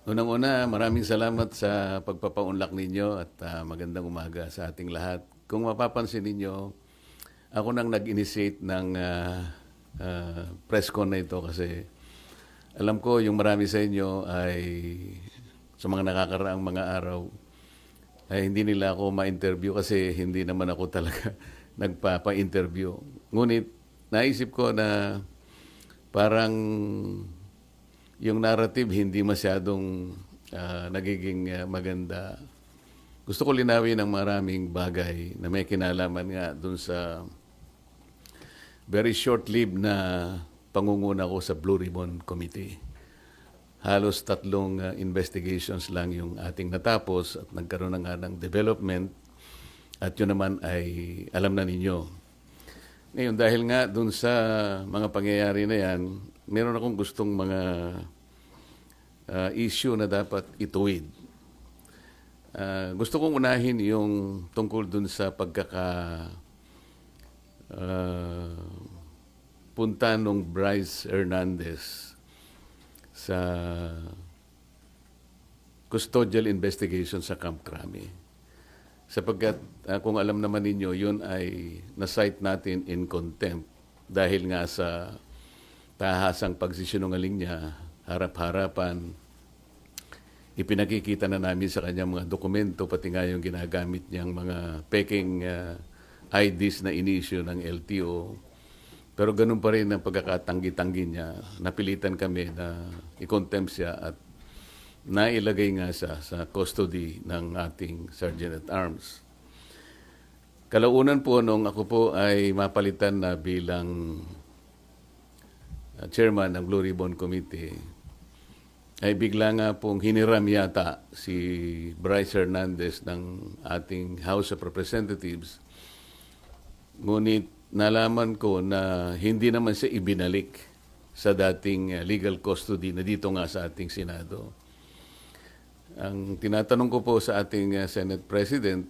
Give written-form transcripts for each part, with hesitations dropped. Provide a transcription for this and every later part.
Unang-una, maraming salamat sa pagpapaunlak ninyo at magandang umaga sa ating lahat. Kung mapapansin ninyo, ako nang nag-initiate ng press con na ito kasi alam ko yung marami sa inyo ay sa mga nakakaraang mga araw ay hindi nila ako ma-interview kasi hindi naman ako talaga nagpapa-interview. Ngunit naisip ko na parang yung narrative hindi masyadong nagiging maganda. Gusto ko linawin ang maraming bagay na may kinalaman nga dun sa very short-lived na pangunguna ko sa Blue Ribbon Committee. Halos 3 investigations lang yung ating natapos at nagkaroon na nga ng development at yun naman ay alam na ninyo. Ngayon, dahil nga dun sa mga pangyayari na yan, meron akong gustong mga issue na dapat ituwid. Gusto kong unahin yung tungkol dun sa punta nung Bryce Hernandez sa custodial investigation sa Camp Crame. Sapagkat kung alam naman ninyo, yun ay na-cite natin in contempt dahil nga sa tahasang pagsisinungaling niya, harap-harapan, ipinakikita na namin sa kanya mga dokumento, pati nga yung ginagamit niyang mga peking IDs na inisyu ng LTO. Pero ganun pa rin ang pagkakatanggi-tanggi niya. Napilitan kami na i-contempt siya at nailagay nga siya sa custody ng ating Sergeant at Arms. Kalaunan po nung ako po ay mapalitan na bilang chairman ng Blue Ribbon Committee, ay bigla nga pong hiniram yata si Bryce Hernandez ng ating House of Representatives. Ngunit nalaman ko na hindi naman siya ibinalik sa dating legal custody na dito nga sa ating Senado. Ang tinatanong ko po sa ating Senate President,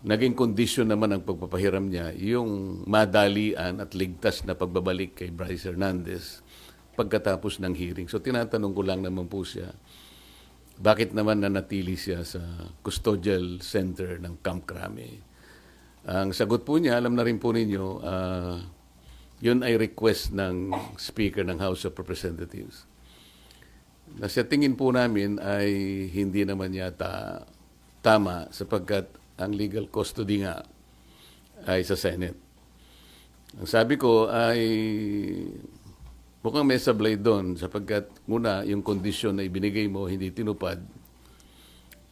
naging kondisyon naman ang pagpapahiram niya yung madalian at ligtas na pagbabalik kay Bryce Hernandez pagkatapos ng hearing. So tinatanong ko lang naman po siya, bakit naman nanatili siya sa custodial center ng Camp Crame? Ang sagot po niya, alam na rin po ninyo, yun ay request ng Speaker ng House of Representatives. Na sa tingin po namin ay hindi naman yata tama sapagkat ang legal custody nga ay sa Senate. Ang sabi ko ay mukhang may sablay doon sapagkat muna yung kondisyon na ibinigay mo hindi tinupad.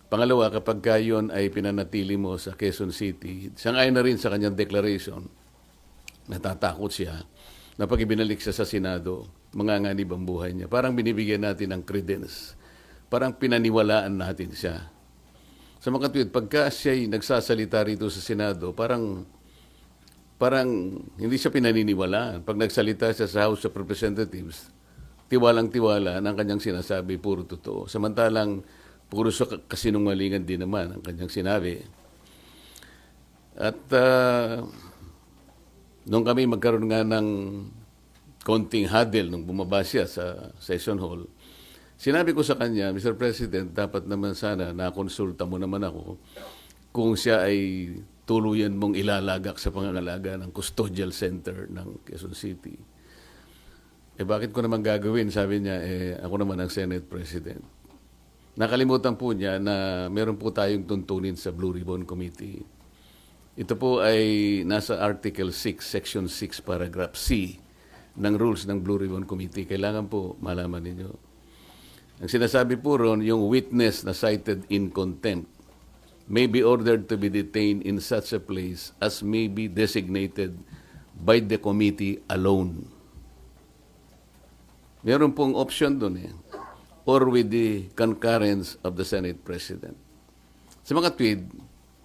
Pangalawa, kapag yun ay pinanatili mo sa Quezon City, sangayon na rin sa kanyang declaration, natatakot siya na pag ibinalik siya sa Senado, manganganib ang buhay niya. Parang binibigyan natin ng credence. Parang pinaniwalaan natin siya. Sa mga tweet, pagka siya'y nagsasalita rito sa Senado, parang hindi siya pinaniniwalaan. Pag nagsalita siya sa House of Representatives, tiwalang-tiwala ng kanyang sinasabi, puro totoo. Samantalang, puro sa kasinungalingan din naman ang kanyang sinabi. At nung kami magkaroon nga ng konting huddle nung bumaba siya sa session hall, sinabi ko sa kanya, Mr. President, dapat naman sana nakonsulta mo naman ako kung siya ay tuluyan mong ilalagak sa pangangalaga ng custodial center ng Quezon City. Bakit ko naman gagawin? Sabi niya, ako naman ang Senate President. Nakalimutan po niya na meron po tayong tuntunin sa Blue Ribbon Committee. Ito po ay nasa Article 6, Section 6, Paragraph C ng rules ng Blue Ribbon Committee. Kailangan po malaman ninyo. Ang sinasabi po ron, yung witness na cited in contempt may be ordered to be detained in such a place as may be designated by the committee alone. Meron pong option doon or with the concurrence of the Senate President. Sa mga tweet,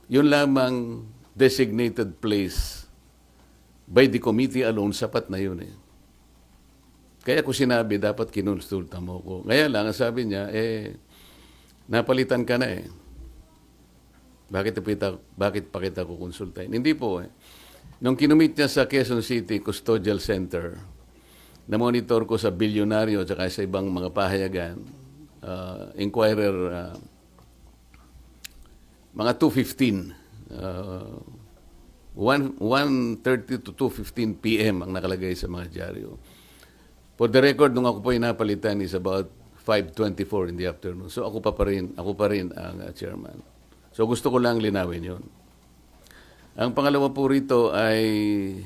yun lamang designated place by the committee alone, sapat na yun Kaya ko sinabi, dapat kinonsulta mo ko. Ngayon lang, ang sabi niya, napalitan ka na Bakit pa kita kukonsultahin? Hindi po Nung kinumit niya sa Quezon City Custodial Center, na-monitor ko sa bilyonaryo at sa ibang mga pahayagan, Inquirer, mga 2:15, 1:30 to 2:15 p.m. ang nakalagay sa mga dyaryo. For the record, nung ako po napalitan is about 5:24 in the afternoon. So ako pa rin ang chairman. So gusto ko lang linawin 'yon. Ang pangalawa po rito ay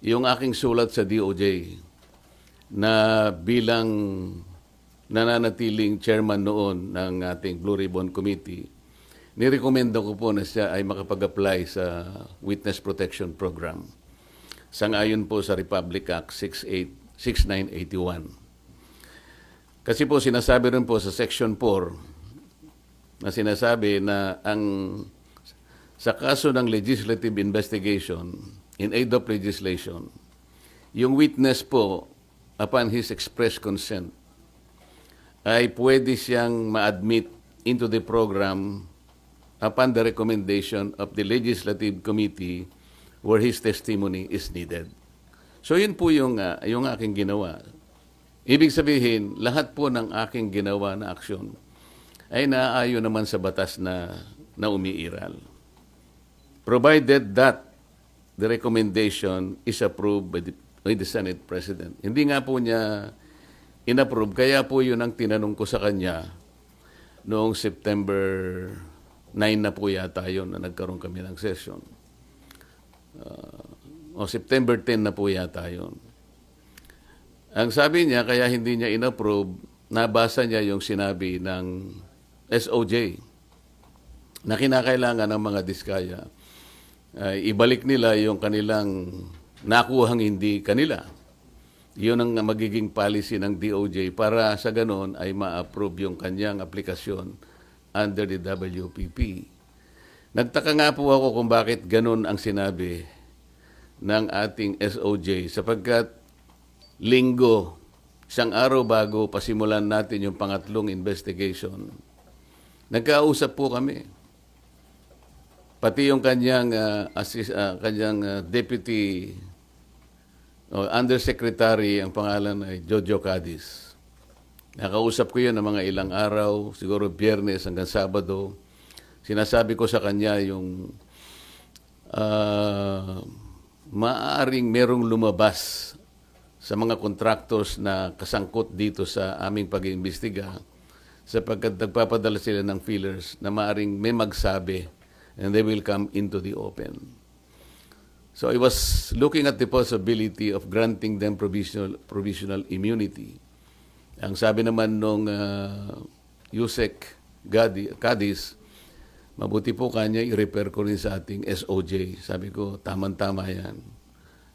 yung aking sulat sa DOJ na bilang nananatiling chairman noon ng ating Blue Ribbon Committee, nirekomenda ko po na siya ay makapag-apply sa Witness Protection Program. Sangayon po sa Republic Act 6981. Kasi po sinasabi rin po sa Section 4 na sinasabi na sa kaso ng legislative investigation in aid of legislation, yung witness po upon his express consent ay pwede siyang ma-admit into the program upon the recommendation of the Legislative Committee where his testimony is needed. So yun po yung aking ginawa. Ibig sabihin, lahat po ng aking ginawa na aksyon ay naaayon naman sa batas na umiiral. Provided that the recommendation is approved by the Senate President. Hindi nga po niya inapprove, kaya po yun ang tinanong ko sa kanya noong September 9 na po yata yun na nagkaroon kami ng session. O September 10 na po yata yun. Ang sabi niya, kaya hindi niya inapprove, nabasa niya yung sinabi ng SOJ na kinakailangan ng mga diskaya. Ibalik nila yung kanilang nakuhang hindi kanila. Yun ang magiging policy ng DOJ para sa ganon ay ma-approve yung kanyang aplikasyon under the WPP. Nagtaka nga po ako kung bakit ganon ang sinabi ng ating SOJ sapagkat linggo, isang araw bago pasimulan natin yung pangatlong investigation, nagkausap po kami. Pati yung kanyang deputy undersecretary, ang pangalan ay Jojo Cadiz. Nakausap ko yun ng mga ilang araw, siguro Biyernes hanggang Sabado. Sinasabi ko sa kanya yung maaaring merong lumabas sa mga contractors na kasangkot dito sa aming pag-iimbestiga sapagkat nagpapadala sila ng feelers na maaaring may magsabi and they will come into the open. So I was looking at the possibility of granting them provisional immunity. Ang sabi naman nung Yusek Cadiz, mabuti po kanya i-repair ko rin sa ating SOJ. Sabi ko, tama-tama yan.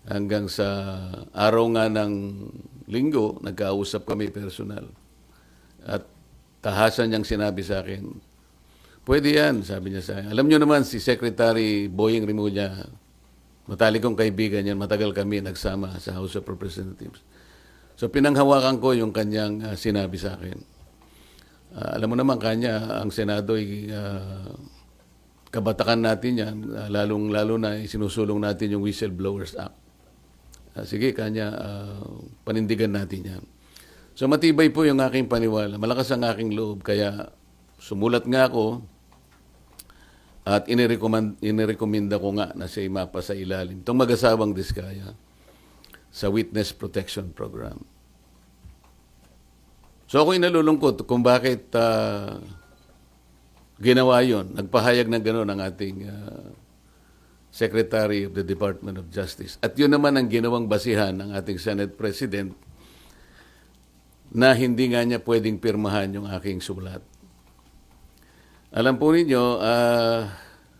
Hanggang sa araw nga ng linggo, nagkausap kami personal. At tahasan niyang sinabi sa akin, pwede yan, sabi niya sa akin. Alam niyo naman, si Secretary Boying Rimulya, matalik kong kaibigan yan, matagal kami nagsama sa House of Representatives. So pinanghawakan ko yung kanyang sinabi sa akin. Alam mo naman kanya, ang Senado ay kabatakan natin yan, lalong-lalo na sinusulong natin yung Whistleblowers Act. Sige, kanya, panindigan natin yan. So matibay po yung aking paniwala, malakas ang aking loob, kaya sumulat nga ako at inirekomenda ko nga na siya mapa sa ilalim. Itong mag-asawang diskaya sa Witness Protection Program. So ako'y nalulungkot kung bakit ginawa yon. Nagpahayag ng gano'n ang ating Secretary of the Department of Justice. At yun naman ang ginawang basihan ng ating Senate President na hindi nga niya pwedeng pirmahan yung aking sulat. Alam po ninyo,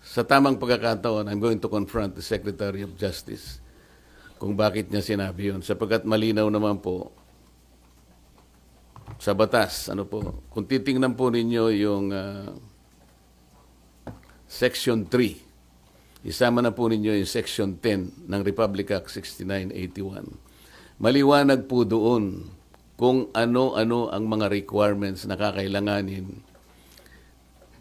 sa tamang pagkakataon, I'm going to confront the Secretary of Justice kung bakit niya sinabi yun. Sapagkat malinaw naman po sa batas. Kung titingnan po ninyo yung Section 3, isama na po ninyo yung Section 10 ng Republic Act 6981. Maliwanag po doon kung ano-ano ang mga requirements na kakailanganin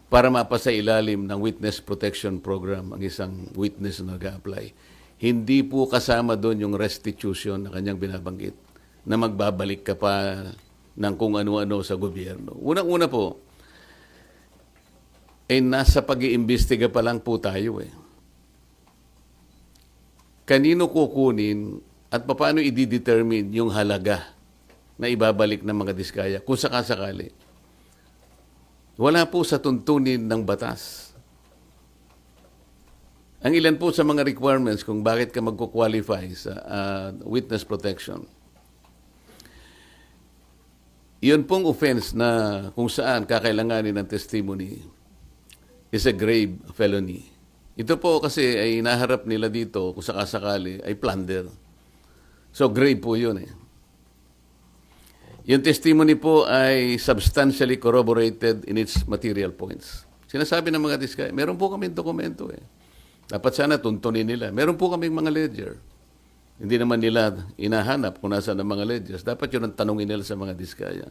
para mapasa ilalim ng Witness Protection Program ang isang witness na nag-a-apply. Hindi po kasama doon yung restitution na kanyang binabanggit na magbabalik ka pa ng kung ano-ano sa gobyerno. Unang-una po, nasa pag-iimbestiga pa lang po tayo eh. Kanino kukunin at paano i-determine yung halaga na ibabalik ng mga diskaya kung sakasakali? Wala po sa tuntunin ng batas. Ang ilan po sa mga requirements kung bakit ka magko-qualify sa witness protection. Yun pong offense na kung saan kakailanganin ng testimony is a grave felony. Ito po kasi ay naharap nila dito kung sakasakali ay plunder. So grave po yun eh. Yung testimony po ay substantially corroborated in its material points. Sinasabi ng mga diskaya, meron po kaming dokumento eh. Dapat sana tuntunin nila. Meron po kaming mga ledger. Hindi naman nila inahanap kung nasa ng mga ledgers. Dapat yun ang tanungin nila sa mga diskaya.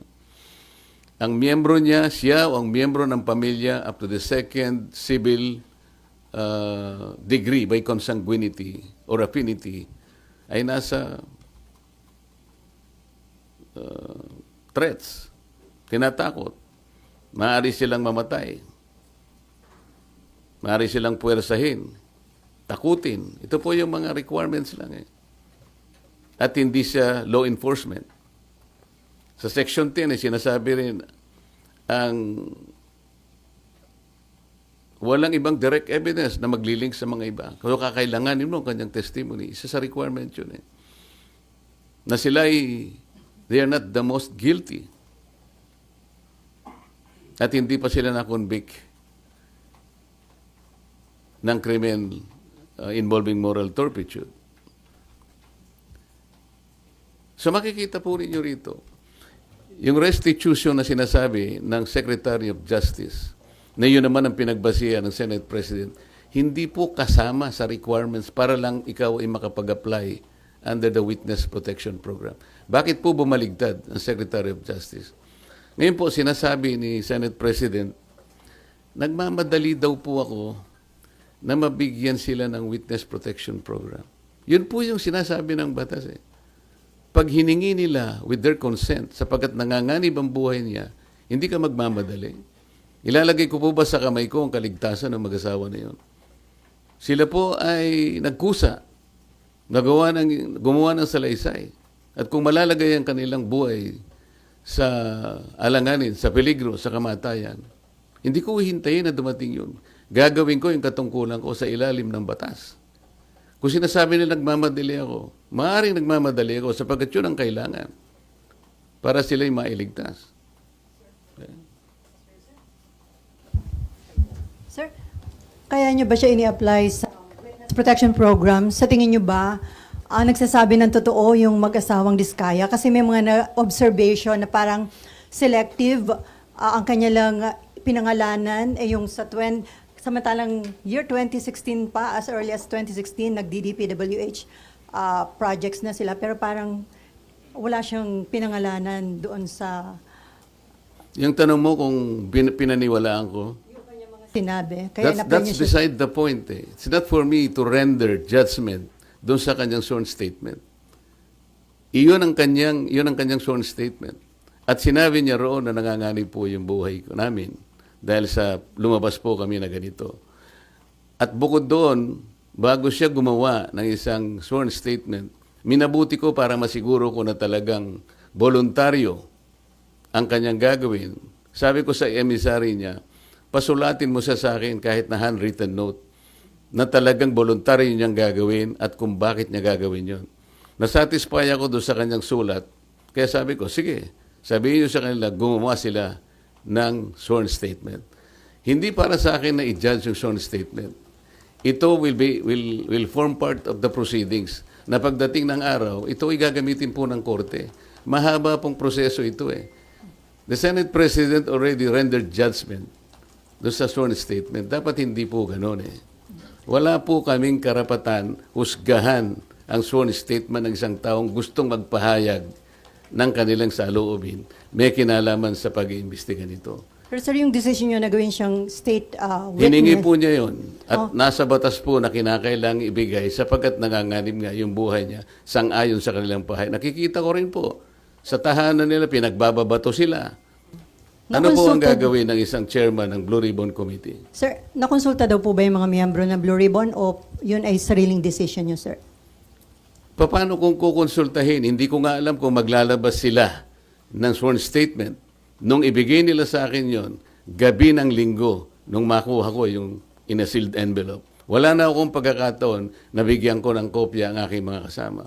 Ang miyembro niya, siya o ang miyembro ng pamilya up to the second civil degree by consanguinity or affinity ay nasa threats, tinatakot. Maaari silang mamatay. Maaari silang puwersahin, takutin. Ito po yung mga requirements lang eh. At hindi siya law enforcement. Sa Section 10 ay sinasabi rin ang walang ibang direct evidence na maglilink sa mga iba. Kung kakailanganin mo ang kanyang testimony, isa sa requirement yun eh. Na sila ay they are not the most guilty. At hindi pa sila na-convict ng krimen involving moral turpitude. So makikita po rin nyo rito, yung restitution na sinasabi ng Secretary of Justice, na yun naman ang pinagbasihan ng Senate President, hindi po kasama sa requirements para lang ikaw ay makapag-apply under the Witness Protection Program. Bakit po bumaligtad ang Secretary of Justice? Ngayon po, sinasabi ni Senate President, nagmamadali daw po ako na mabigyan sila ng Witness Protection Program. Yun po yung sinasabi ng batas eh. Pag hiningi nila with their consent, sapagkat nanganganib ang buhay niya, hindi ka magmamadali. Ilalagay ko po ba sa kamay ko ang kaligtasan ng mag-asawa na yun? Sila po ay nagkusa, gumawa ng salaysay. At kung malalagay ang kanilang buhay sa alanganin, sa peligro, sa kamatayan, hindi ko hihintayin na dumating yun. Gagawin ko yung katungkulan ko sa ilalim ng batas. Kung sinasabi nila nagmamadali ako, maaaring nagmamadali ako sapagkat yun ang kailangan para sila'y mailigtas. Okay. Sir, kaya nyo ba siya ini-apply sa protection program? Sa tingin nyo ba, nagsasabi ng totoo yung mag-asawang diskaya? Kasi may mga observation na parang selective ang kanya lang pinangalanan, yung samantalang year 2016 pa, as early as 2016, nag-DDPWH projects na sila, pero parang wala siyang pinangalanan doon sa... Yung tanong mo kung pinaniwalaan ko, sinabi. Kaya that's beside the point eh. It's not for me to render judgment doon sa kanyang sworn statement. Iyon ang kanyang sworn statement. At sinabi niya roon na nanganganib po yung buhay ko namin dahil sa lumabas po kami na ganito. At bukod doon, bago siya gumawa ng isang sworn statement, minabuti ko para masiguro ko na talagang voluntaryo ang kanyang gagawin. Sabi ko sa emissary niya, pasulatin mo siya sa akin kahit na handwritten note na talagang voluntaryo niyang gagawin at kung bakit niya gagawin yon. Nasatisfy ako doon sa kanyang sulat. Kaya sabi ko, sige, sabihin niyo sa kanila, gumawa sila ng sworn statement. Hindi para sa akin na i-judge yung sworn statement. Ito will form part of the proceedings na pagdating ng araw, ito ay gagamitin po ng korte. Mahaba pong proseso ito eh. The Senate President already rendered judgment doon sa sworn statement. Dapat hindi po gano'n eh. Wala po kaming karapatan husgahan ang sworn statement ng isang taong gustong magpahayag ng kanilang saloobin. May kinalaman sa pag-iimbestiga nito. Pero sir, yung decision nyo na gawin siyang state witness... Hiningi po niya yun. At nasa batas po na kinakailangang ibigay sapagkat nanganganib nga yung buhay niya sang-ayon sa kanilang pahay. Nakikita ko rin po Sa tahanan nila, pinagbababato sila. Ano po ang Nakonsulta- gagawin ng isang chairman ng Blue Ribbon Committee? Sir, nakonsulta daw po ba yung mga miyembro ng Blue Ribbon o yun ay sariling decision nyo, sir? Paano kung kukonsultahin? Hindi ko nga alam kung maglalabas sila ng sworn statement. Nung ibigay nila sa akin yon, gabi ng linggo, nung makuha ko yung in a sealed envelope, wala na akong pagkakataon na bigyan ko ng kopya ang aking mga kasama.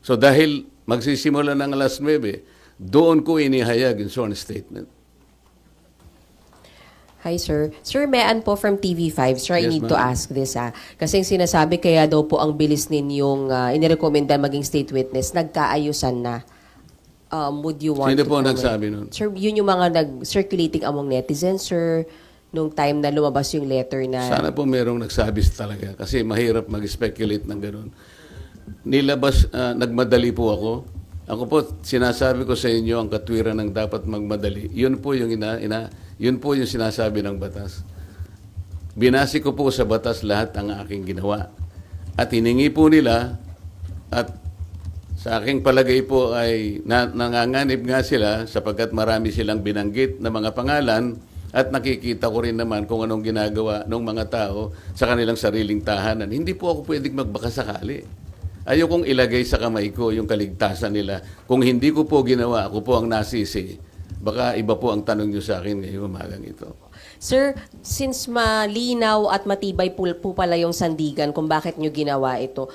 So dahil magsisimula ng alas 9, doon ko inihayag yung sworn statement. Hi, sir. Sir Mean po from TV5. Sir, I Yes, need to ma'am. ask this. Kasi yung sinasabi kaya daw po ang bilis ninyong inirekomenda maging state witness, nagkaayusan na. Would you want Sino to po comment? nagsabi nun? Sir, yun yung mga nag-circulating among netizens, sir, nung time na lumabas yung letter na... Sana po merong nagsabi talaga kasi mahirap mag-speculate ng ganun. Nilabas, nagmadali po ako. Ako po, sinasabi ko sa inyo ang katwiran ng dapat magmadali. Yun po yung yun po yung sinasabi ng batas. Binasi ko po sa batas lahat ang aking ginawa. At hiningi po nila at sa aking palagay po ay nanganganib nga sila sapagkat marami silang binanggit na mga pangalan at nakikita ko rin naman kung anong ginagawa ng mga tao sa kanilang sariling tahanan. Hindi po ako pwedeng magbakasakali. Ayokong ilagay sa kamay ko yung kaligtasan nila. Kung hindi ko po ginawa, ako po ang nasisi. Baka iba po ang tanong nyo sa akin ngayong umagang ito. Sir, since malinaw at matibay po pala yung sandigan kung bakit nyo ginawa ito,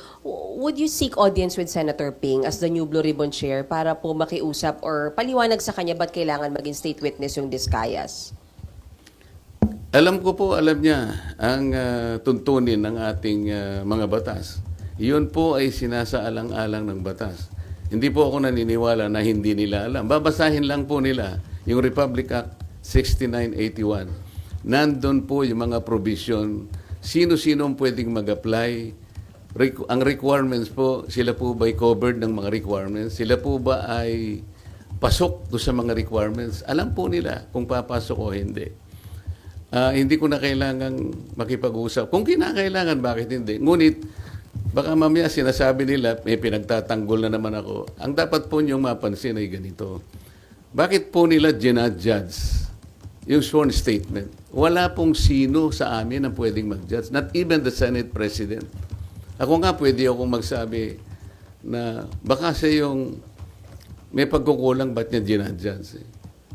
would you seek audience with Senator Ping as the new Blue Ribbon Chair para po makiusap or paliwanag sa kanya ba't kailangan maging state witness yung Discayas? Alam ko po, alam niya ang tuntunin ng ating mga batas. Iyon po ay sinasaalang-alang ng batas. Hindi po ako naniniwala na hindi nila alam. Babasahin lang po nila yung Republic Act 6981. Nandun po yung mga provision. Sino-sino ang pwedeng mag-apply. Ang requirements po, sila po ba ay covered ng mga requirements? Sila po ba ay pasok do sa mga requirements? Alam po nila kung papasok o hindi. Hindi ko na kailangang makipag-usap. Kung kinakailangan, bakit hindi? Ngunit, baka mamaya sinasabi nila, may pinagtatanggol na naman ako. Ang dapat po niyong mapansin ay ganito. Bakit po nila ginadjudge yung sworn statement? Wala pong sino sa amin ang pwedeng mag-judge. Not even the Senate President. Ako nga pwede akong magsabi na baka siya yung may pagkukulang ba't niya ginadjudge.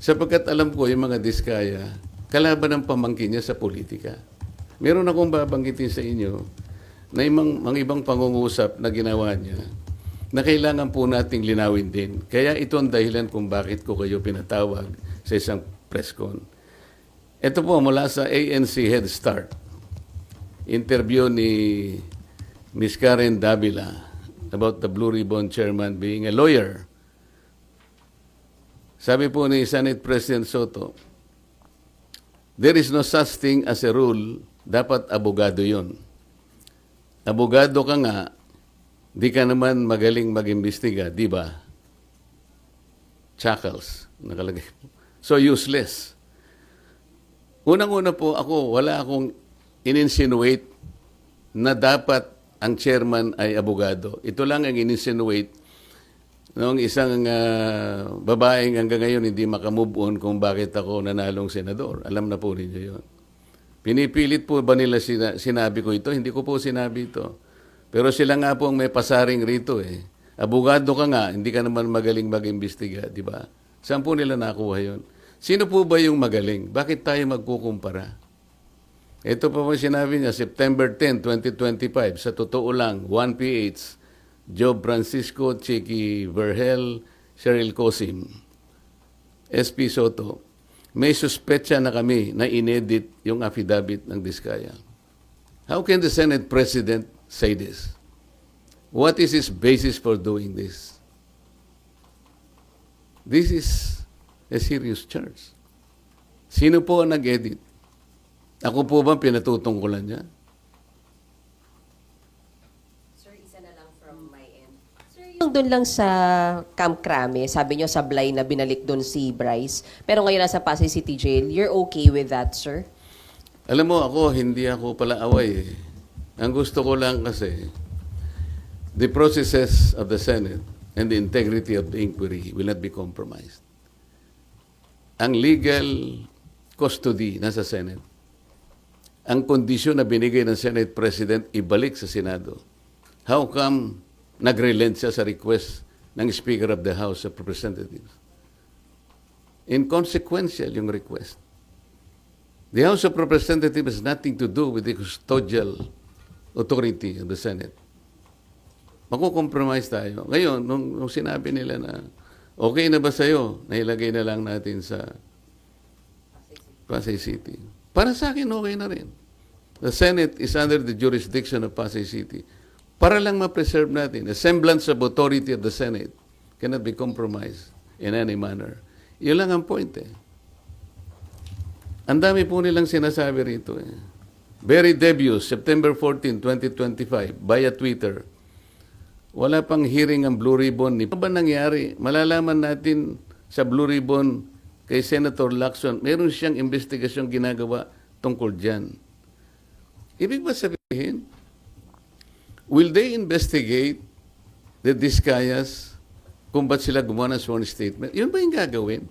Sapagkat alam ko yung mga diskaya, kalaban ng pamangkin niya sa politika. Meron akong babanggitin sa inyo na mga ibang pangungusap na ginawa niya na kailangan po nating linawin din. Kaya ito ang dahilan kung bakit ko kayo pinatawag sa isang press con. Ito po mula sa ANC Head Start. Interview ni Ms. Karen Davila about the Blue Ribbon Chairman being a lawyer. Sabi po ni Senate President Soto, there is no such thing as a rule, dapat abogado yon. Abogado ka nga, di ka naman magaling mag-imbestiga, di ba? Chuckles, nakalagay po. So useless. Unang-una po ako, wala akong in-insinuate na dapat ang chairman ay abogado. Ito lang ang in-insinuate noong isang babaeng hanggang ngayon hindi makamove on kung bakit ako nanalong senador. Alam na po ninyo yun. Pinipilit po ba nila sinabi ko ito? Hindi ko po sinabi ito. Pero sila nga po ang may pasaring rito eh. Abogado ka nga, hindi ka naman magaling mag-imbestiga, di ba? Saan po nila nakuha yun? Sino po ba yung magaling? Bakit tayo magkukumpara? Ito po po sinabi niya, September 10, 2025, sa totoo lang, 1PH, Job Francisco, Chicky Vergel, Cheryl Cosim, SP Soto, may suspetsa na kami na inedit yung affidavit ng Diskaya. How can the Senate President say this? What is his basis for doing this? This is a serious charge. Sino po ang nag-edit? Ako po ba pinatutungkulan niya? Sir, isa na lang from my end. Sir, yung doon lang sa Camp Crame, sabi nyo sablay na binalik doon si Bryce, pero ngayon nasa Pasay City Jail, you're okay with that, sir? Alam mo ako, hindi ako pala away eh. Ang gusto ko lang kasi, the processes of the Senate and the integrity of the inquiry will not be compromised. Ang legal custody nasa Senate. Ang kondisyon na binigay ng Senate President ibalik sa Senado. How come nag-relent siya sa request ng Speaker of the House of Representatives? Inconsequential yung request. The House of Representatives has nothing to do with the custodial authority of the Senate. Makukompromise tayo. Ngayon, nung sinabi nila na okay na ba sa'yo, nailagay na lang natin sa Pasay City. Para sa akin, okay na rin. The Senate is under the jurisdiction of Pasay City. Para lang ma-preserve natin, a semblance of authority of the Senate cannot be compromised in any manner. Yun lang ang point eh. Ang dami po nilang sinasabi rito eh. Very debuts, September 14, 2025, via Twitter. Wala pang hearing ang Blue Ribbon. Ano ba nangyari? Malalaman natin sa Blue Ribbon kay Senator Lacson, meron siyang investigasyong ginagawa tungkol dyan. Ibig ba sabihin, will they investigate the Discayas kung ba't sila gumawa ng sworn statement? Yun ba yung gagawin?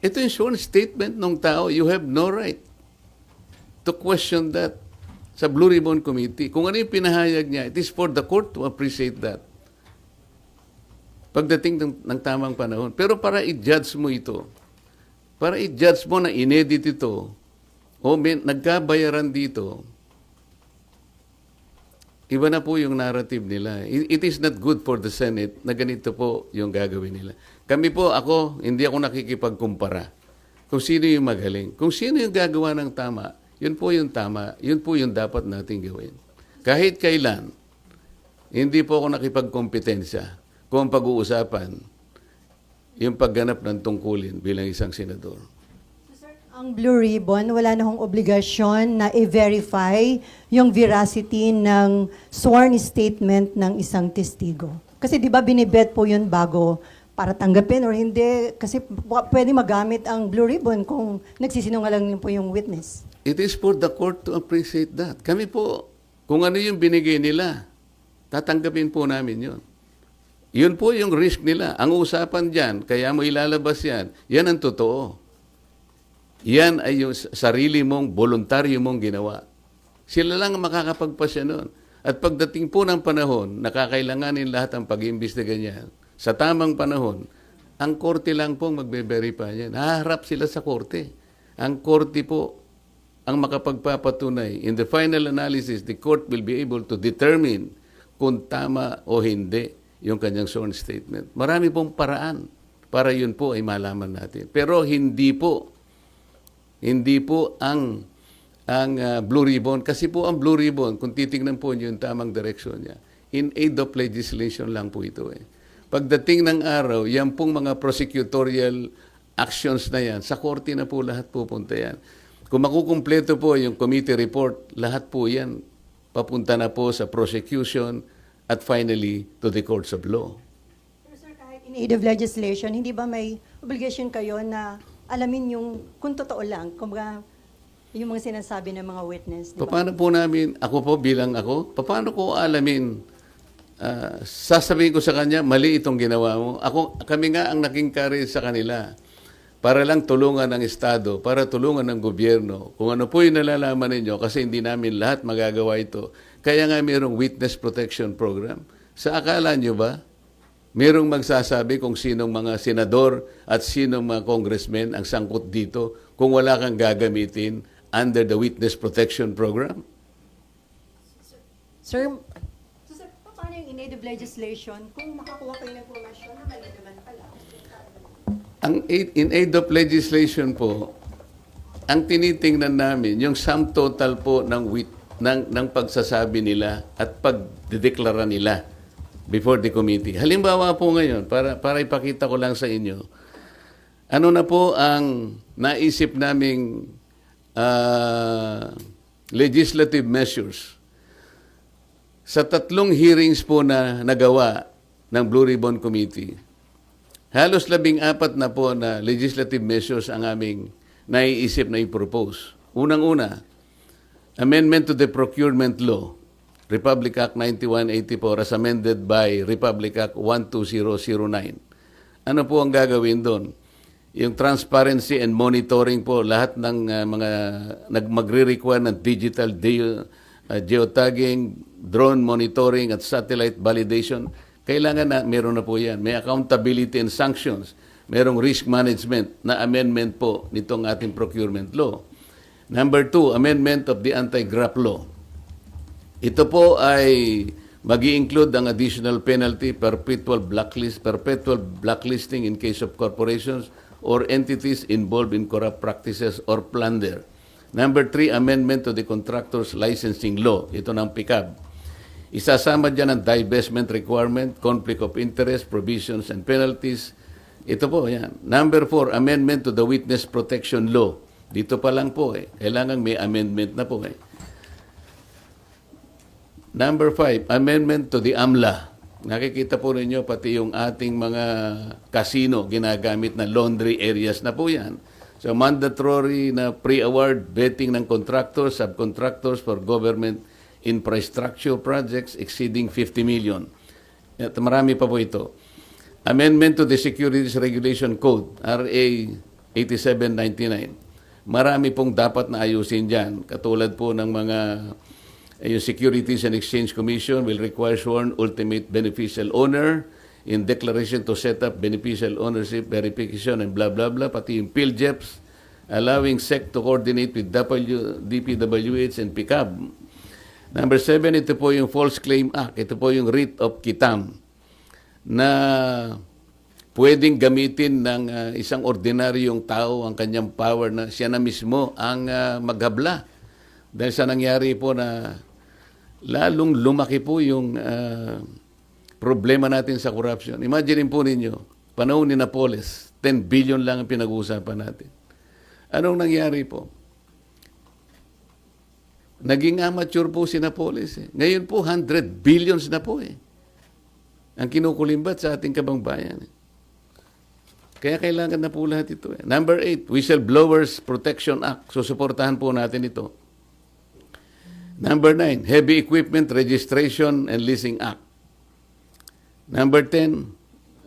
Ito yung sworn statement ng tao. You have no right to question that sa Blue Ribbon Committee. Kung ano yung pinahayag niya, it is for the court to appreciate that. Pagdating ng tamang panahon. Pero para i-judge mo ito, para i-judge mo na inedit ito, o nagkabayaran dito, iba na po yung narrative nila. It is not good for the Senate na ganito po yung gagawin nila. Kami po, hindi ako nakikipagkumpara kung sino yung magaling. Kung sino yung gagawa ng tama, yun po yung tama, yun po yung dapat nating gawin. Kahit kailan, hindi po ako nakipagkompetensya kung pag-uusapan yung pagganap ng tungkulin bilang isang senador. Ang Blue Ribbon, wala na hong obligasyon na i-verify yung veracity ng sworn statement ng isang testigo. Kasi di ba binibet po yun bago para tanggapin or hindi? Kasi pwede magamit ang Blue Ribbon kung nagsisinungaling po yung witness. It is for the court to appreciate that. Kami po, kung ano yung binigay nila, tatanggapin po namin yun. Yun po yung risk nila. Ang usapan dyan, kaya mo ilalabas yan, yan ang totoo. Yan ay yung sarili mong, voluntaryo mong ginawa. Sila lang ang makakapagpasya nun. At pagdating po ng panahon, nakakailanganin lahat ang pag-iimbestiga niya. Sa tamang panahon, ang korte lang po magbe-verify yan. Haharap sila sa korte. Ang korte po ang makapagpapatunay. In the final analysis, the court will be able to determine kung tama o hindi yung kanyang sworn statement. Marami pong paraan para yun po ay malaman natin. Pero hindi po ang Blue Ribbon. Kasi po ang Blue Ribbon, kung titignan po niyo yung tamang direksyon niya, in aid of legislation lang po ito eh. Pagdating ng araw, yan pong mga prosecutorial actions na yan, sa korte na po lahat pupunta yan. Kung makukumpleto po yung committee report, lahat po yan papunta na po sa prosecution at finally to the courts of law. Pero sir, kahit in aid of legislation, hindi ba may obligation kayo na alamin yung kung totoo lang, kumbaga yung mga sinasabi ng mga witness, di ba? Paano po namin, paano ko alamin, sasabihin ko sa kanya, mali itong ginawa mo. Kami nga ang naging carry sa kanila para lang tulungan ng Estado, para tulungan ng gobyerno. Kung ano po yung nalalaman ninyo, kasi hindi namin lahat magagawa ito. Kaya nga mayroong witness protection program. Sa akala nyo ba, mayroong magsasabi kung sinong mga senador at sinong mga congressmen ang sangkot dito kung wala kang gagamitin under the witness protection program? Sir, So sir, paano yung in aid of legislation kung makakuha kayo ng informasyon na mali naman pala? Ang in aid of legislation po, ang tinitingnan namin, yung sum total po ng pagsasabi nila at pagdedeklara nila before the committee. Halimbawa po ngayon, para ipakita ko lang sa inyo, ano na po ang naisip naming legislative measures. Sa 3 hearings po na nagawa ng Blue Ribbon Committee, halos 14 na po na legislative measures ang aming naiisip na i-propose. Unang-una, amendment to the procurement law. Republic Act 9184 as amended by Republic Act 12009. Ano po ang gagawin doon? Yung transparency and monitoring po, lahat ng mga magre-require ng digital geotagging, drone monitoring at satellite validation, kailangan na meron na po yan. May accountability and sanctions. Merong risk management na amendment po nitong ating procurement law. Number 2, amendment of the anti-graft law. Ito po ay mag-i-include ang additional penalty, perpetual blacklisting in case of corporations or entities involved in corrupt practices or plunder. Number 3, amendment to the contractor's licensing law. Ito ng PICAB. Isasama dyan ang divestment requirement, conflict of interest, provisions, and penalties. Ito po, yan. Number 4, amendment to the witness protection law. Dito pa lang po kailangan may amendment na po Number 5, amendment to the AMLA. Nakikita po ninyo pati yung ating mga casino ginagamit na laundry areas na po yan. So mandatory na pre-award vetting ng contractors, subcontractors for government infrastructure projects exceeding 50 million. At marami pa po ito. Amendment to the Securities Regulation Code, RA 8799. Marami pong dapat na ayusin dyan. Katulad po ng mga yung Securities and Exchange Commission will require sworn ultimate beneficial owner in declaration to set up beneficial ownership verification and blah blah blah, pati yung PhilJeps, allowing SEC to coordinate with DPWH and PICAB. Number 7, ito po yung False Claim Act. Ito po yung writ of quitam na pwedeng gamitin ng isang ordinaryong tao ang kanyang power na siya na mismo ang maghabla. Dahil sa nangyari po na lalong lumaki po yung problema natin sa corruption. Imagine po ninyo, panahon ni Napoles, 10 billion lang ang pinag-uusapan natin. Anong nangyari po? Naging amateur po si Napoles. Ngayon po, 100 billions na po ang kinukulimbat sa ating kabangbayan. Kaya kailangan na po lahat ito. Number 8, Whistleblowers Protection Act. Susuportahan po natin ito. Number 9, Heavy Equipment Registration and Leasing Act. Number 10,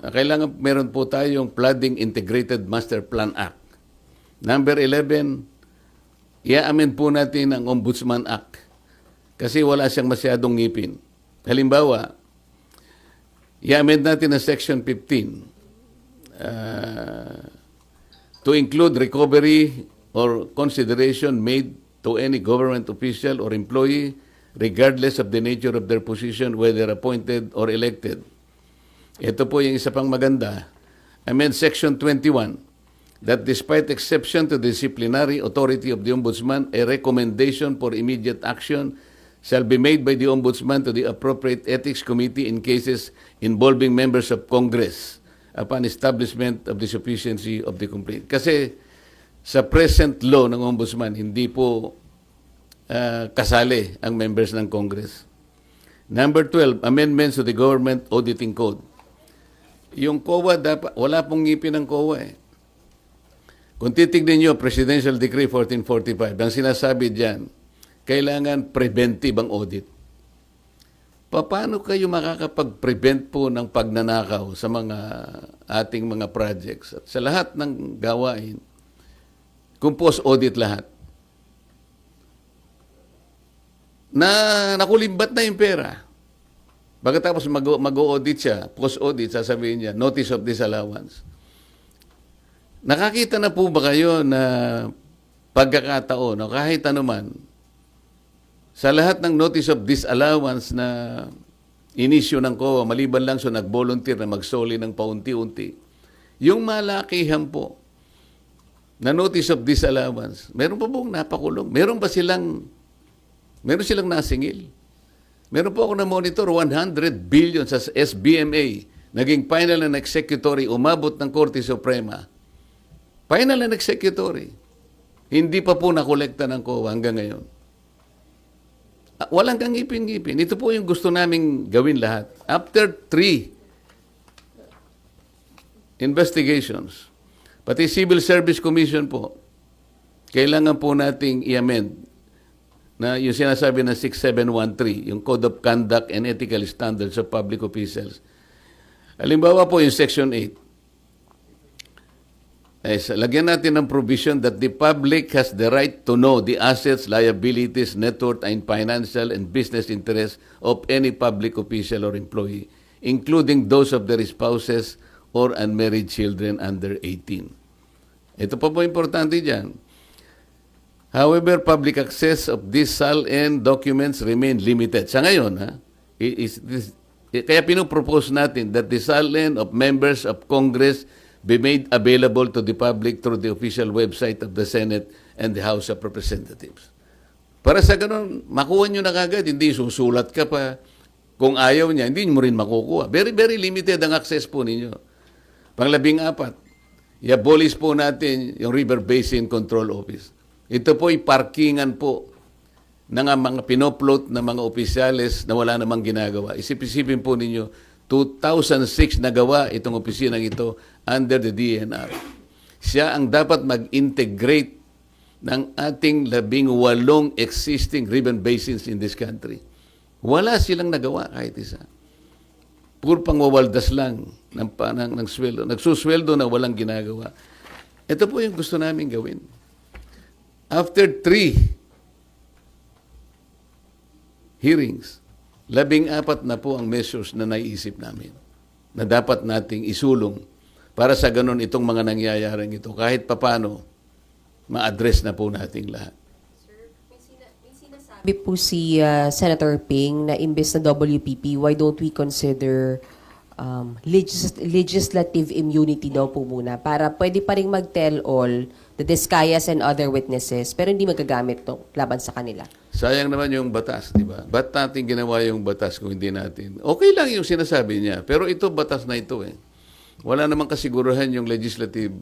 kailangan meron po tayong Flooding Integrated Master Plan Act. Number 11, i-amend po natin ang Ombudsman Act kasi wala siyang masyadong ngipin. Halimbawa, i-amend natin ang Section 15 to include recovery or consideration made to any government official or employee regardless of the nature of their position, whether appointed or elected. Ito po yung isa pang maganda. Amend Section 21 that despite exception to the disciplinary authority of the Ombudsman, a recommendation for immediate action shall be made by the Ombudsman to the appropriate Ethics Committee in cases involving members of Congress upon establishment of the sufficiency of the complaint. Kasi sa present law ng Ombudsman, hindi po kasali ang members ng Congress. Number 12, amendments to the Government Auditing Code. Yung COA, wala pong ngipin ng COA Kung titignan nyo, Presidential Decree 1445, ang sinasabi dyan, kailangan preventive ang audit. Paano kayo makakapag-prevent po ng pagnanakaw sa mga ating mga projects at sa lahat ng gawain? Kung post-audit lahat. Na nakulimbat na yung pera. Pagkatapos mag-audit siya, post-audit, sasabihin niya, notice of disallowance. Nakakita na po ba kayo na pagkakataon, o kahit anuman, sa lahat ng notice of disallowance na inisyo ng COA, maliban lang so nag-volunteer na magsoli ng paunti-unti, yung malakihan po na notice of disallowance, meron pa pong napakulong? Meron silang nasingil? Meron po ako na-monitor, 100 billion sa SBMA, naging final and executory, umabot ng Korte Suprema. Final and executory. Hindi pa po nakolekta ng COA hanggang ngayon. Walang kang ngipin-ngipin. Ito po yung gusto naming gawin lahat. After 3 investigations, pati Civil Service Commission po, kailangan po nating i-amend na yung sinasabi ng 6713, yung Code of Conduct and Ethical Standards of Public Officials. Halimbawa po yung Section 8. Lagyan natin ng provision that the public has the right to know the assets, liabilities, net worth, and financial and business interests of any public official or employee, including those of their spouses or unmarried children under 18. Ito pa po importante dyan. However, public access of these SALN documents remain limited. Sa ngayon, kaya pinopropose natin that the SALN of members of Congress be made available to the public through the official website of the Senate and the House of Representatives. Para sa ganun, makuha nyo na kagad, hindi susulat ka pa. Kung ayaw niya, hindi mo rin makukuha. Very, very limited ang access po ninyo. Pang-14, i-abolish po natin yung River Basin Control Office. Ito po ay parkingan po ng mga pinopload na mga opisyales na wala namang ginagawa. Isip-isipin po ninyo, 2006 nagawa itong opisinang ito under the DNR. Siya ang dapat mag-integrate ng ating 18 existing river basins in this country. Wala silang nagawa kahit isa. Puro pangwawaldas lang ng sweldo. Nagsusweldo na walang ginagawa. Ito po yung gusto namin gawin. After 3 hearings, 14 na po ang measures na naiisip namin na dapat nating isulong para sa ganun itong mga nangyayaring ito. Kahit papano, ma-address na po nating lahat. Sabi po si Senator Ping na imbes na WPP, why don't we consider legislative immunity daw po muna para pwede pa rin mag-tell all the Discayas and other witnesses pero hindi magagamit to laban sa kanila. Sayang naman yung batas, di ba? Ba't natin ginawa yung batas kung hindi natin? Okay lang yung sinasabi niya, pero ito batas na ito eh. Wala namang kasiguruhan yung legislative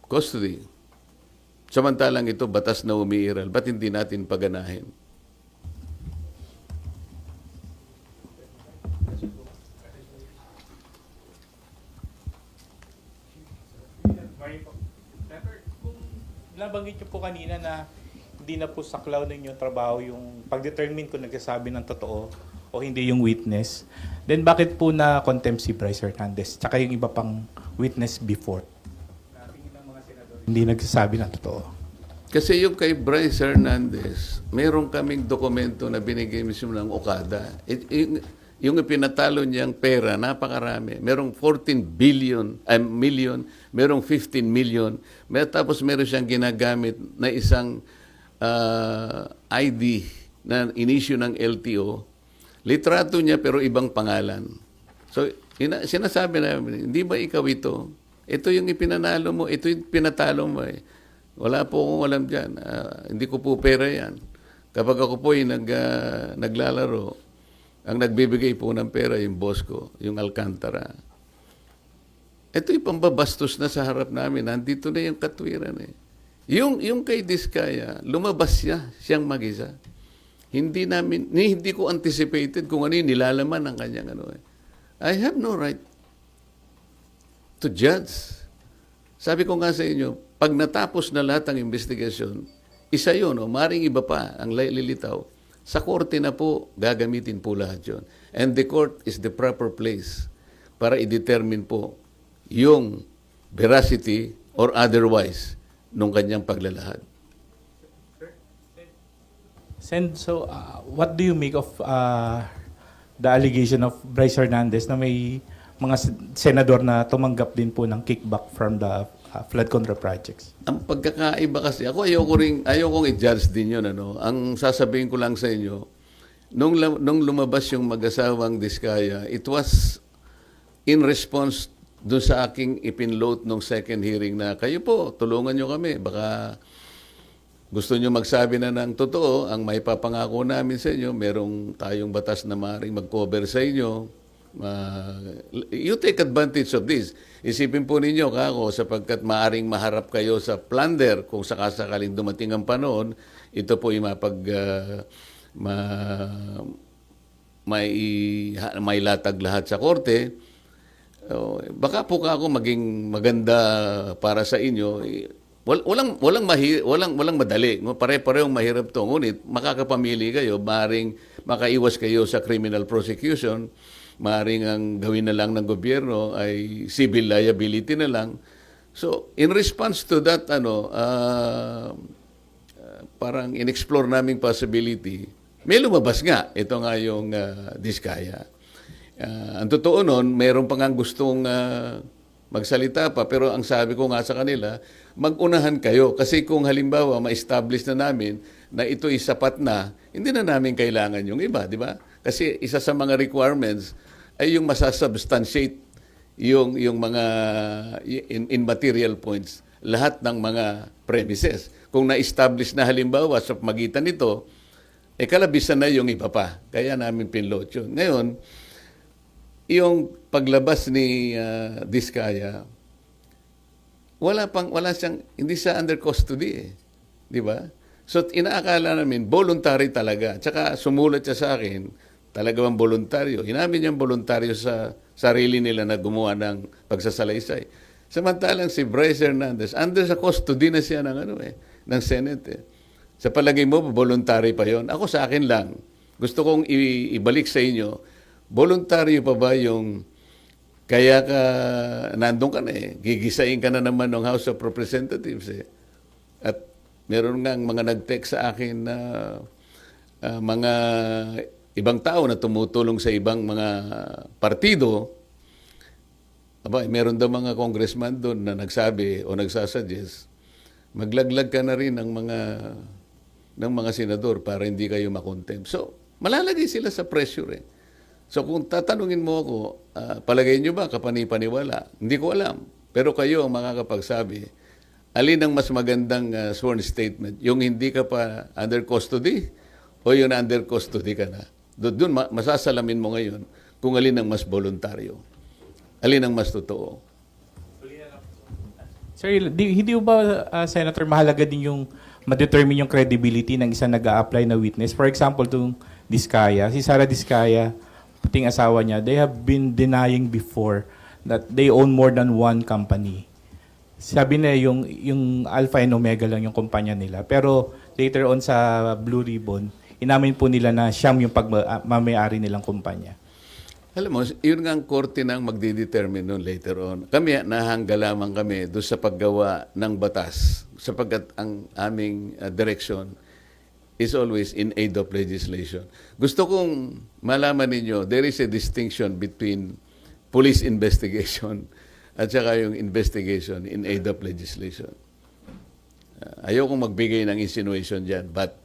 custody. Samantalang ito batas na umiiral. Ba't hindi natin paganahin? Kung nabanggit niyo po kanina na hindi na po saklaw ninyo trabaho yung pag-determine kung nagsasabi ng totoo o hindi yung witness, then bakit po na contempt si Bryce Hernandez tsaka yung iba pang witness before? Hindi nagsasabi ng totoo. Kasi yung kay Bryce Hernandez, meron kaming dokumento na binigay mismo ng Okada. Yung ipinatalo niyang pera, napakarami. Merong 14 million, merong 15 million. Tapos meron siyang ginagamit na isang ID na inisyu ng LTO. Litrato niya pero ibang pangalan. So, sinasabi namin, hindi ba ikaw ito? Ito yung ipinanalo mo, ito yung pinatalo mo eh. Wala po akong alam dyan. Hindi ko po pera yan. Kapag ako po ay naglalaro, ang nagbibigay po ng pera yung boss ko, yung Alcantara. Ito yung pambabastos na sa harap namin. Nandito na yung katwiran eh. Yung kay Diskaya, lumabas siyang mag-isa. Hindi ko anticipated kung ano yung nilalaman ng kanyang ano eh. I have no right to judge. Sabi ko nga sa inyo, pag natapos na lahat ng investigasyon, isa yun, maring iba pa ang lilitaw. Sa korte na po, gagamitin po lahat yun. And the court is the proper place para i-determine po yung veracity or otherwise nung kanyang paglalahad. So, what do you make of the allegation of Bryce Hernandez na may mga senador na tumanggap din po ng kickback from the flood control projects? Ang pagkakaiba kasi, ako ayokong i-judge din yun. Ano? Ang sasabihin ko lang sa inyo, nung lumabas yung mag-asawang Diskaya, it was in response doon sa aking ipinload nung second hearing na, kayo po, tulungan nyo kami. Baka gusto nyo magsabi na ng totoo, ang may papangako namin sa inyo, merong tayong batas na maaaring mag-cover sa inyo. You take advantage of this. Isipin po ninyo, kako, sapagkat maaaring maharap kayo sa plunder kung sakasakaling dumating ang panahon, ito po yung may latag lahat sa korte. Baka po kako maging maganda para sa inyo, walang madali. Pare-parehong mahirap 'to. Ngunit makakapamili kayo, maring makaiwas kayo sa criminal prosecution, maring ang gawin na lang ng gobyerno ay civil liability na lang. So, in response to that parang in-explore naming possibility, may lumabas nga. Ito nga yung Diskaya. Ang totoo nun, meron pa nga gustong magsalita pa, pero ang sabi ko nga sa kanila, mag-unahan kayo. Kasi kung halimbawa, ma-establish na namin na ito'y sapat na, hindi na namin kailangan yung iba, di ba? Kasi isa sa mga requirements ay yung masasubstantiate yung mga in material points, lahat ng mga premises. Kung na-establish na halimbawa sa magitan nito, kalabisan na yung iba pa. Kaya namin pinload yun. Ngayon, yung paglabas ni Diskaya, wala siyang, hindi siya under custody Di ba? So, inaakala namin, voluntary talaga. Tsaka sumulat siya sa akin, talaga bang voluntaryo? Inamin niyang voluntaryo sa sarili nila na gumawa ng pagsasalaysay. Samantalang si Bryce Hernandez, under sa custody na siya ng Senate. Sa palagay mo, voluntary pa yon? Ako sa akin lang. Gusto kong ibalik sa inyo, voluntaryo pa ba yung kaya ka nandun ka na gigisain ka na naman ng House of Representatives At meron nga mga nag-text sa akin na mga ibang tao na tumutulong sa ibang mga partido. Meron daw mga congressman doon na nagsabi o nagsasuggest, maglaglag ka na rin ng mga senador para hindi kayo makontempt. So, malalagay sila sa pressure So, kung tatanungin mo ako, palagay nyo ba kapani-paniwala? Hindi ko alam. Pero kayo ang makakapagsabi, alin ang mas magandang sworn statement? Yung hindi ka pa under custody o yung under custody ka na? Doon masasalamin mo ngayon kung alin ang mas voluntaryo. Alin ang mas totoo. Sir, hindi ba, Senator, mahalaga din yung ma-determine yung credibility ng isang nag-a-apply na witness? For example, itong Diskaya, si Sara Diskaya, puting asawa niya, they have been denying before that they own more than one company. Sabi na yung Alpha and Omega lang yung kumpanya nila. Pero later on sa Blue Ribbon, inamin po nila na siyam yung pagmamayari nilang kumpanya. Alam mo, yun nga ang korte nang magdidetermine noon later on. Kami, nahangga lamang kami doon sa paggawa ng batas sapagkat ang aming direction is always in aid of legislation. Gusto kong malaman ninyo, there is a distinction between police investigation at saka yung investigation in aid of legislation. Ayokong magbigay ng insinuation dyan, but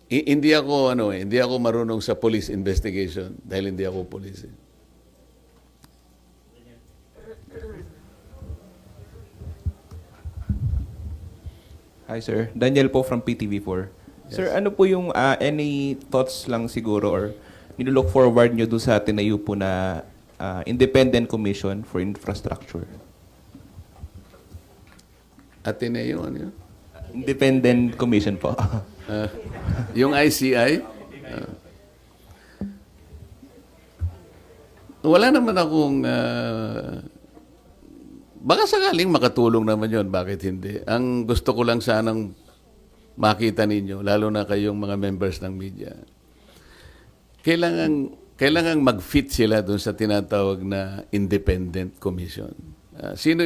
hindi ako marunong sa police investigation dahil hindi ako police. Hi sir, Daniel po from PTV4. Yes. Sir, ano po yung any thoughts lang siguro or nilook forward nyo doon sa tinayo po na Independent Commission for Infrastructure? Ateneo, ano yun? Independent Commission po. Yung ICI? Wala naman akong... baka sakaling makatulong naman yon, bakit hindi? Ang gusto ko lang sanang makita ninyo, lalo na kayong mga members ng media, kailangan mag-fit sila doon sa tinatawag na Independent Commission. Sino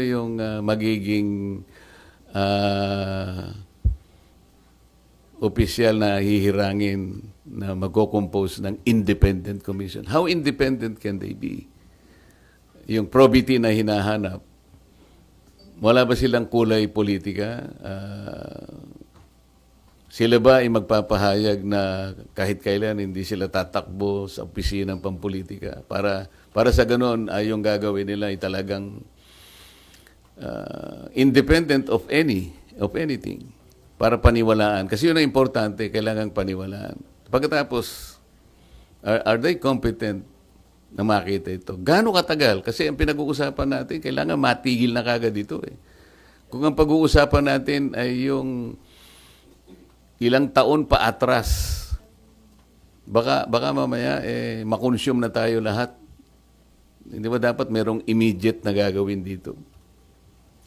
yung magiging opisyal na hihirangin na magko-compose ng Independent Commission? How independent can they be? Yung probity na hinahanap, wala ba silang kulay politika? Sila ba ay magpapahayag na kahit kailan hindi sila tatakbo sa opisina ng pampolitika? Para sa ganon ay yung gagawin nila ay talagang independent of anything. Para paniwalaan. Kasi yun ang importante, kailangan paniwalaan. Pagkatapos, are they competent na makita ito? Gaano katagal? Kasi ang pinag-uusapan natin, kailangan matigil na kagad ito Kung ang pag-uusapan natin ay yung ilang taon pa atras, baka mamaya makonsume na tayo lahat. Hindi ba dapat merong immediate na gagawin dito?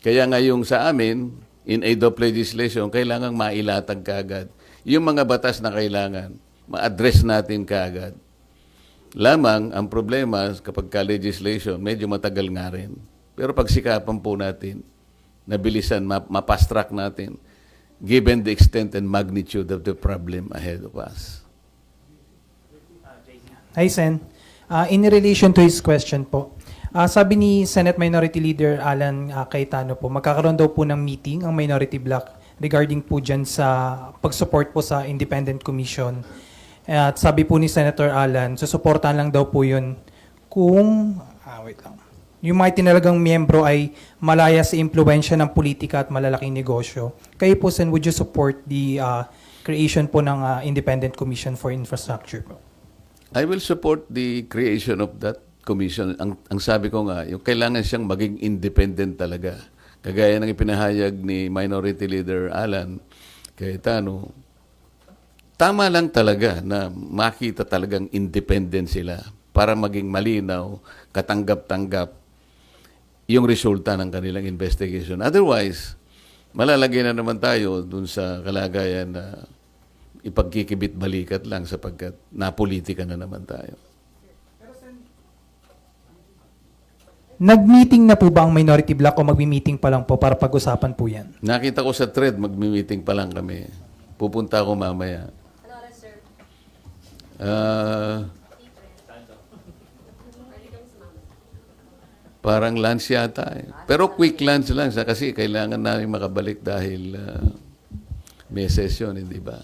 Kaya nga yung sa amin, in aid of legislation, kailangang mailatag kaagad. Yung mga batas na kailangan, ma-address natin kaagad. Lamang, ang problema kapag ka-legislation, medyo matagal nga rin. Pero pagsikapan po natin, nabilisan, ma-fast track natin, given the extent and magnitude of the problem ahead of us. Hi, Sen. In relation to his question po, sabi ni Senate Minority Leader Alan Cayetano po, magkakaroon daw po ng meeting ang Minority Bloc regarding po dyan sa pag-support po sa Independent Commission. At sabi po ni Senator Alan, susuportahan lang daw po yun kung, wait lang, yung mga tinalagang miyembro ay malaya sa impluensya ng politika at malalaking negosyo. Kayo po, Sen, would you support the creation po ng Independent Commission for Infrastructure po? I will support the creation of that commission. Ang sabi ko nga, yung kailangan siyang maging independent talaga. Kagaya ng ipinahayag ni Minority Leader Alan Cayetano, tama lang talaga na makita talagang independent sila para maging malinaw, katanggap-tanggap yung resulta ng kanilang investigation. Otherwise, malalagay na naman tayo dun sa kalagayan na ipagkikibit-balikat lang sapagkat napolitika na naman tayo. Nag-meeting na po ba ang Minority Bloc o magmi-meeting pa lang po para pag-usapan po yan? Nakita ko sa thread, magmi-meeting pa lang kami. Pupunta ako mamaya. Ano oras, sir? Parang lunch yata eh. Pero quick lunch lang kasi kailangan namin makabalik dahil may session, hindi ba?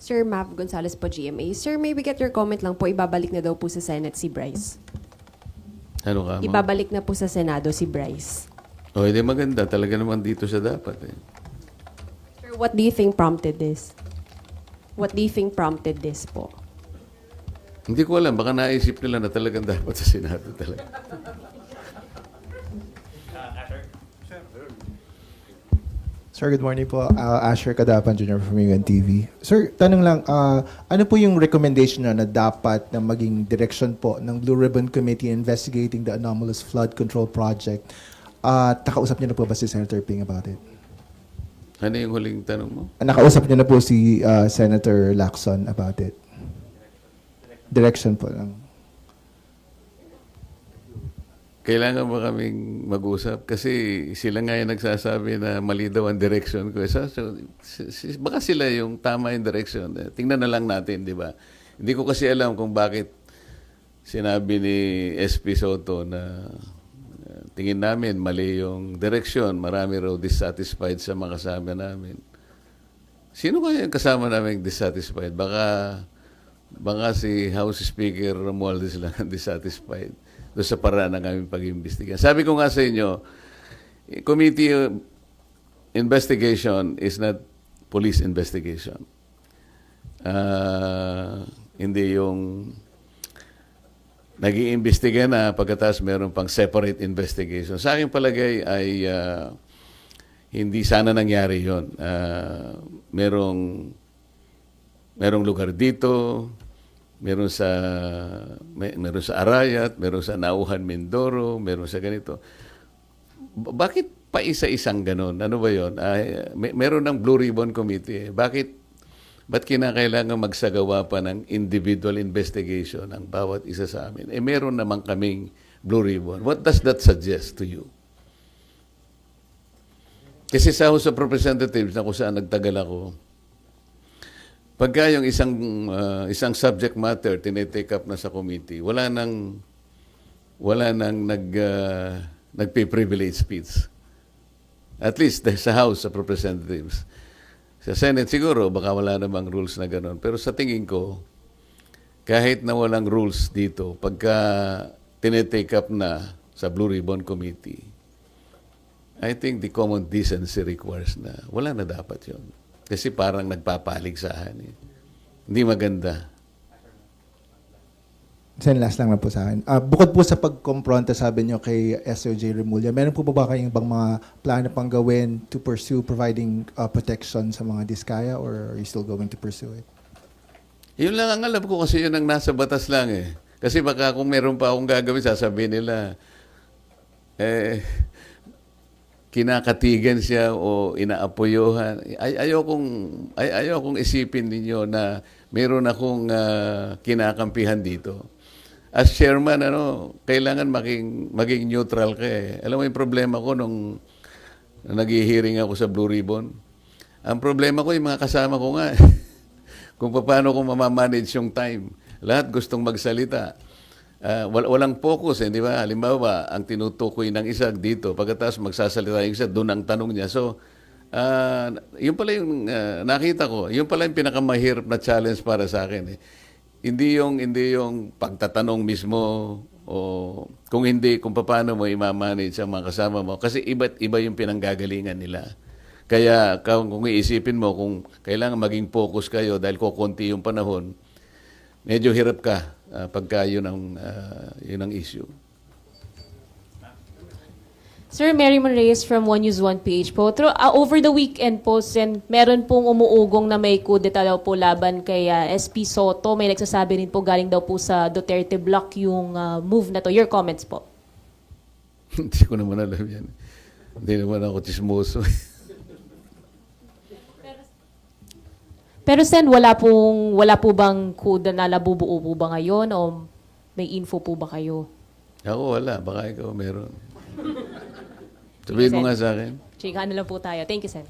Sir Mav Gonzalez po, GMA. Sir, may we get your comment lang po, ibabalik na daw po sa Senate si Bryce. Ano ka mo? Ibabalik na po sa Senado si Bryce. O, hindi maganda. Talaga naman dito siya dapat eh. Sir, what do you think prompted this? What do you think prompted this po? Hindi ko alam. Baka naisip nila na talagang dapat sa Senado talaga. Sir, good morning po. Asher Kadapan Jr. from UNTV. Sir, tanong lang, ano po yung recommendation na dapat na maging direction po ng Blue Ribbon Committee investigating the anomalous flood control project? Nakausap niyo na po ba si Senator Ping about it? Ano yung huling tanong mo? Nakausap niyo na po si Senator Lacson about it? Direction po lang. Kailangan ba kaming mag-usap? Kasi sila nga yung nagsasabi na mali daw ang direction ko. Baka sila yung tama yung direction. Tingnan na lang natin, di ba? Hindi ko kasi alam kung bakit sinabi ni SP Soto na tingin namin mali yung direction. Marami raw dissatisfied sa mga kasama namin. Sino kaya yung kasama namin dissatisfied? Baka si House Speaker Romualdez lang ang dissatisfied doon sa paraan ng aming pag-imbestiga. Sabi ko nga sa inyo, committee investigation is not police investigation. Hindi yung nag-iimbestiga na pagkatapos meron pang separate investigation. Sa aking palagay ay hindi sana nangyari yun. Merong lugar dito, meron sa Arayat, meron sa Nauhan, Mindoro, meron sa ganito. Bakit pa isa-isang ganon? Ano ba yun? Meron ng Blue Ribbon Committee. Ba't kinakailangan magsagawa pa ng individual investigation ang bawat isa sa amin? Meron naman kaming Blue Ribbon. What does that suggest to you? Kasi sa House of Representatives na kung saan nagtagal ako, pagka yung isang subject matter tinitake up na sa committee, wala nang nagpe-privilege speech. At least sa House of Representatives. Sa Senate siguro baka wala namang rules na gano'n. Pero sa tingin ko, kahit na walang rules dito, pagka tinitake up na sa Blue Ribbon Committee, I think the common decency requires na wala na dapat yun. Kasi parang nagpapaligsahan. Hindi maganda. Sen, last lang po sa akin. Bukod po sa pagkompronta, sabi niyo kay SOJ Remulla, meron po ba kayong ibang mga plano pang gawin to pursue providing protection sa mga diskaya, or are you still going to pursue it? Yun lang ang alam ko kasi yun ang nasa batas lang eh. Kasi baka kung meron pa akong gagawin, sasabihin nila, kinakatigan siya o inaapoyohan. Ayokong isipin ninyo na meron akong kinakampihan dito. As chairman, kailangan maging neutral ka eh. Alam mo yung problema ko nung nag-hearing ako sa Blue Ribbon? Ang problema ko, yung mga kasama ko nga. Kung paano ko mamamanage yung time. Lahat gustong magsalita. Walang focus, di ba? Halimbawa, ang tinutukoy ng isa dito, pagkatapos magsasalita yung isa, doon ang tanong niya. So, yun pala yung nakita ko. Yun pala yung pinakamahirap na challenge para sa akin. Hindi yung pagtatanong mismo o kung paano mo i-manage ang mga kasama mo. Kasi iba't iba yung pinanggagalingan nila. Kaya kung iisipin mo, kung kailangan maging focus kayo dahil kukunti yung panahon, medyo hirap ka pagka yun ang issue. Sir, Mary Reyes from One News One PH po. Over the weekend po, meron pong umuugong na may kudeta daw po laban kay SP Soto. May nagsasabi rin po galing daw po sa Duterte Block yung move na to. Your comments po. Hindi ko naman alam yan. Hindi naman ako chismoso. Pero Sen, wala po bang kuda na nabubuo po ba ngayon o may info po ba kayo? Ako wala. Baka ikaw meron. Sabihin mo nga sa akin. Chika na lang po tayo. Thank you, Sen.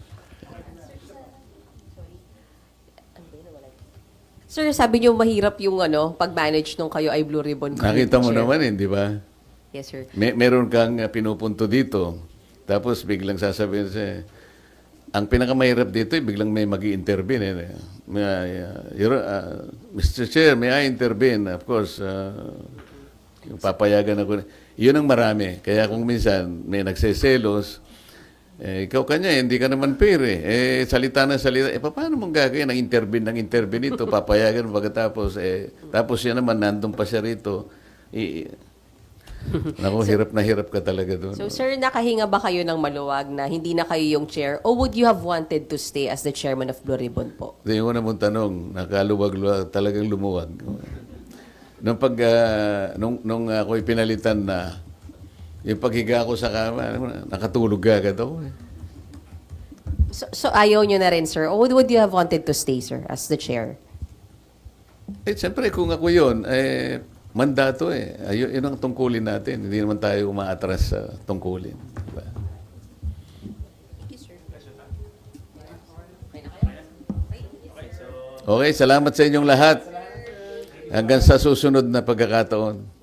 Sir, sabi niyo mahirap yung pag-manage nung kayo ay Blue Ribbon Committee Nakita mo Chair. naman di ba? Yes, sir. Meron kang pinupunto dito. Tapos biglang sasabihin siya, ang pinakamahirap dito biglang may mag-i-intervene. Mr. Chair, may I intervene? Of course, yung papayagan ako. Yun ang marami. Kaya kung minsan may nagseselos, ikaw kanya, hindi ka naman fair eh. Salita na salita. Paano mong gagawin? Ng intervene ito, papayagan pagkatapos. Tapos yan naman, nandun pa siya rito. Naku, hirap na hirap ka talaga doon. So, sir, nakahinga ba kayo ng maluwag na hindi na kayo yung chair? Or would you have wanted to stay as the chairman of Blue Ribbon po? Hindi ko na mong tanong, nakaluwag-luwag, talagang lumuwag. Nung ako'y pinalitan na, yung paghiga ko sa kama, nakatulog agad ako eh. So ayaw nyo na rin, sir? Or would you have wanted to stay, sir, as the chair? Siyempre, kung ako yun, mandato eh. Yun ang tungkulin natin. Hindi naman tayo umaatras sa tungkulin. Diba? Okay, salamat sa inyong lahat. Hanggang sa susunod na pagkakataon.